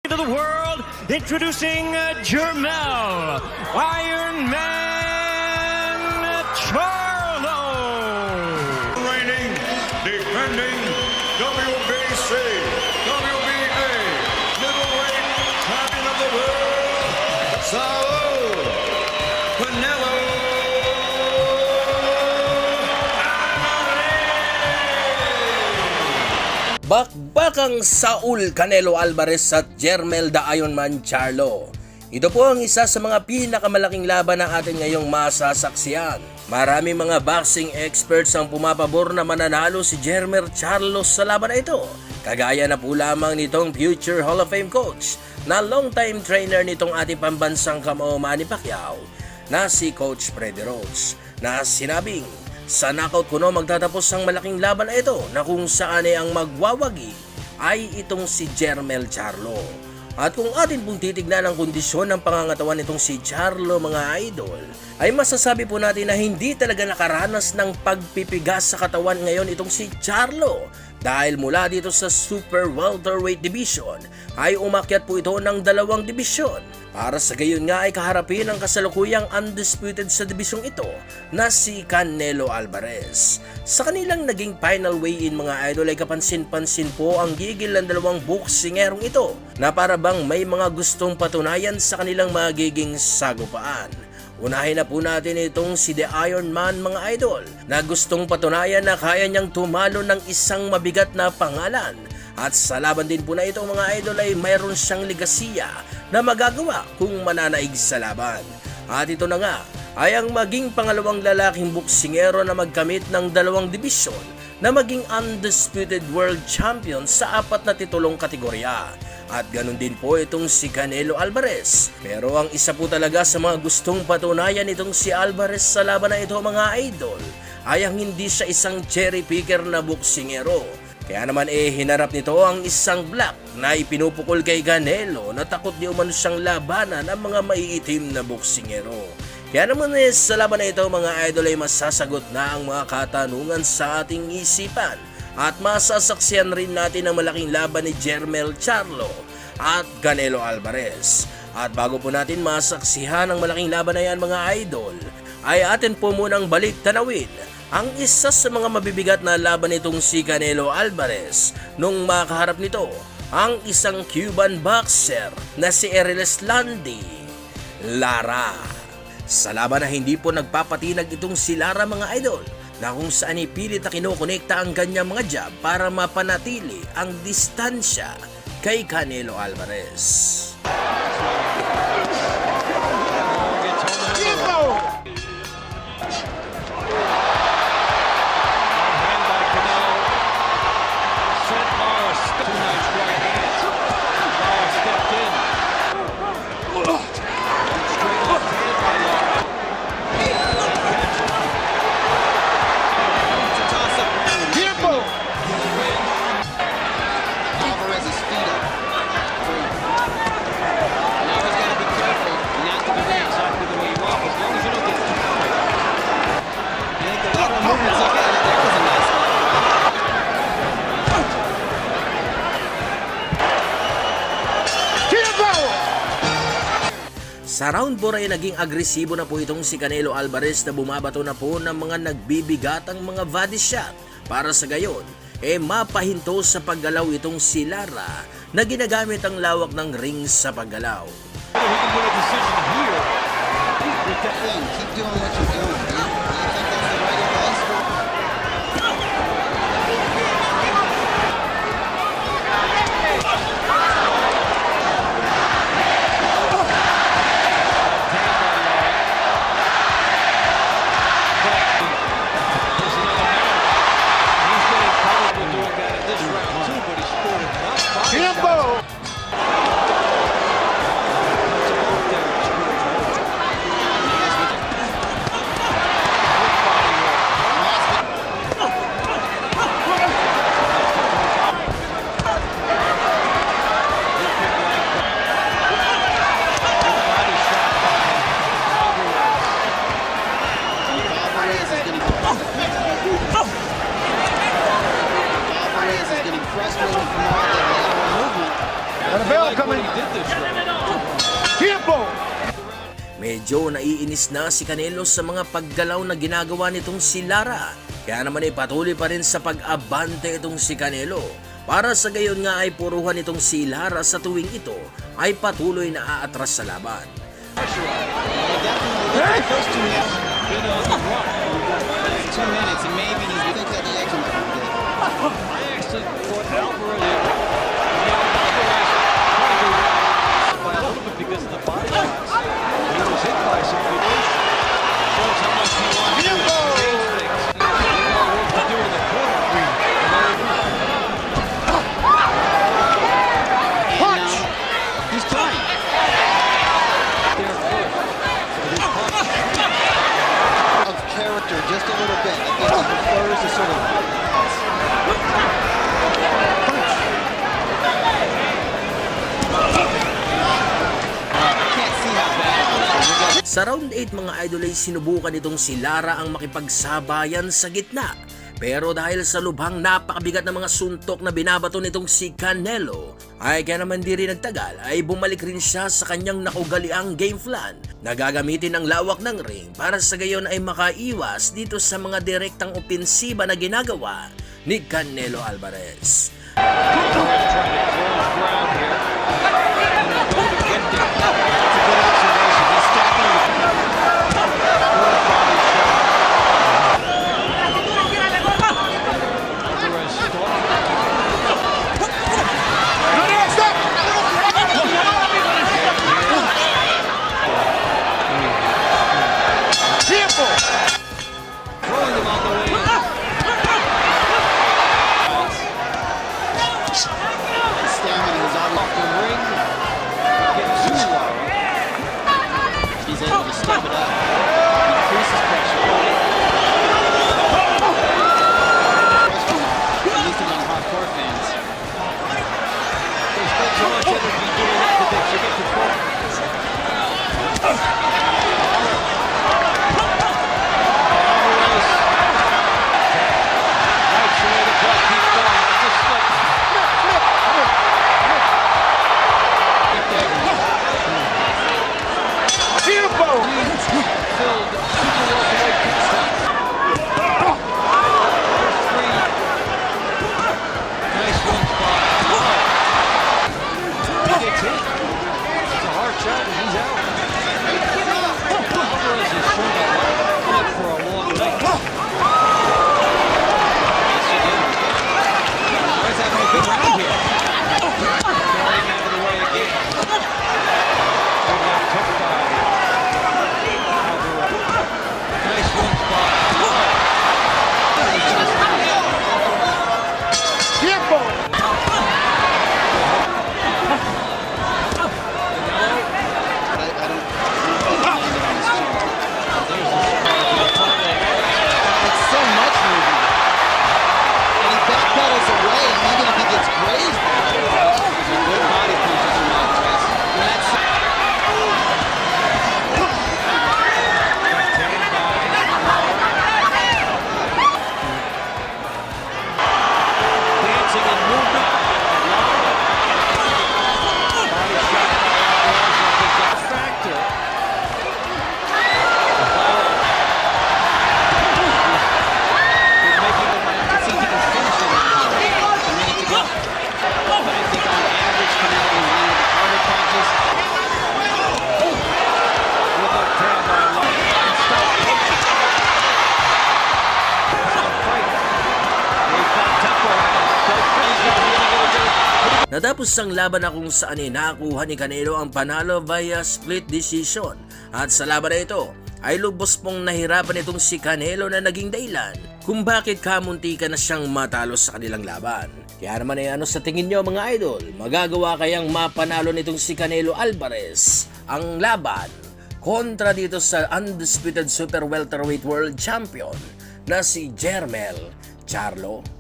To the world, introducing Jermel Iron Man Charlo. Reigning, defending WBC, WBA, middleweight champion of the world, Saul Canelo Bakbakang Saul Canelo Alvarez at Jermel the Iron Man Charlo. Ito po ang isa sa mga pinakamalaking laban na atin ngayong masasaksiyan. Maraming mga boxing experts ang pumapabor na mananalo si Jermel Charlo sa laban na ito. Kagaya na po lamang nitong future Hall of Fame coach na long-time trainer nitong ating pambansang kamao Manny Pacquiao na si Coach Freddie Roach na sinabing sa knockout kuno magtatapos ang malaking laban na ito na kung saan ay ang magwawagi ay itong si Jermel Charlo. At kung atin pong titignan ang kondisyon ng pangangatawan nitong si Charlo mga idol, ay masasabi po natin na hindi talaga nakaranas ng pagpipigas sa katawan ngayon itong si Charlo. Dahil mula dito sa Super Welterweight Division ay umakyat po ito ng 2 dibisyon. Para sa gayon nga ay kaharapin ang kasalukuyang undisputed sa dibisyong ito na si Canelo Alvarez. Sa kanilang naging final weigh-in mga idol ay kapansin-pansin po ang gigil ng 2 boksingerong ito na para bang may mga gustong patunayan sa kanilang magiging sagupaan. Unahin na po natin itong si The Iron Man mga idol na gustong patunayan na kaya niyang tumalo ng isang mabigat na pangalan. At sa laban din po na ito mga idol ay mayroon siyang legasiya na magagawa kung mananaig sa laban. At ito na nga ay ang maging pangalawang lalaking boksingero na magkamit ng 2 dibisyon na maging undisputed world champion sa 4 na titulong kategorya. At ganun din po itong si Canelo Alvarez. Pero ang isa po talaga sa mga gustong patunayan itong si Alvarez sa laban na ito mga idol ay ang hindi siya isang cherry picker na boksingero. Kaya naman hinarap nito ang isang black na ipinupukol kay Canelo na takot di umano siyang labanan ang mga maiitim na boksingero. Kaya naman sa laban na ito mga idol ay masasagot na ang mga katanungan sa ating isipan. At masasaksiyan rin natin ang malaking laban ni Jermel Charlo at Canelo Alvarez. At bago po natin masaksihan ang malaking laban na yan mga idol, ay atin po munang balik tanawin ang isa sa mga mabibigat na laban nitong si Canelo Alvarez nung makaharap nito ang isang Cuban boxer na si Errol Landy Lara. Sa laban na hindi po nagpapatinag itong si Lara mga idol, na kung saan ipilit na kinokonekta ang kanyang mga jab para mapanatili ang distansya kay Canelo Alvarez. Sa round 4 ay naging agresibo na po itong si Canelo Alvarez na bumabato na po ng mga nagbibigatang mga body shot. Para sa gayon, mapahinto sa paggalaw itong si Lara na ginagamit ang lawak ng ring sa paggalaw. Keep doing what you're doing. Do you think that's the right advice? Medyo naiinis na si Canelo sa mga paggalaw na ginagawa nitong si Lara. Kaya naman ay patuloy pa rin sa pag-abante itong si Canelo. Para sa gayon nga ay puruhan itong si Lara sa tuwing ito ay patuloy na aatras sa laban. The first 2 minutes, he knows he's wrong. 2 minutes, and maybe he's think that the action might be good. I actually thought Alvarez by a little bit because of the body shots. He was hit by some good moves. Shows how much he wants to change things. He got work to do in the corner. And now, he's trying. There first. Of character just a little bit. I think he prefers to sort of can't see how bad it is. Sa round 8 mga idol ay sinubukan itong si Lara ang makipagsabayan sa gitna. Pero dahil sa lubhang napakabigat ng mga suntok na binabato nitong si Canelo, ay kaya naman di rin nagtagal ay bumalik rin siya sa kanyang nakugaliang game plan na gagamitin ang lawak ng ring para sa gayon ay makaiwas dito sa mga direktang opensiba na ginagawa ni Canelo Alvarez. Throwing them on the way in. Stamina is obviously Off the ring. Getting too low. he's able to step it up. Increases pressure. At least among hardcore fans. They spend so much energy doing that that they forget to focus. Nice way to go. Keep going. Just like filled super welterweight pit stop. First 3. Nice one spot. He gets hit. It's a hard shot and he's out. Alvarez has shown a lot for a long night. Yes, again. Alvarez having a good round here. Going out of the way again. Good got took by Alvarez. Nice one spot. It's so much movement. And he backpedals away, and even if he gets grazed, good body punches from Alvarez. And that's Dancing and movement. Body shot by Alvarez is a factor. He's making the man see if he can finish it. A minute to go. But I think on average, Canelo is one of the harder punches. with a grab by Love. And stop punching. It's a fight. They've got tempo. Both guys are really good. Natapos ang laban na kung saan ay nakakuha ni Canelo ang panalo via split decision. At sa laban na ito ay lubos pong nahirapan itong si Canelo na naging dahilan kung bakit kamuntikan na siyang matalo sa kanilang laban. Kaya naman ay ano sa tingin nyo mga idol? Magagawa kayang mapanalo nitong si Canelo Alvarez ang laban kontra dito sa undisputed super welterweight world champion na si Jermel Charlo?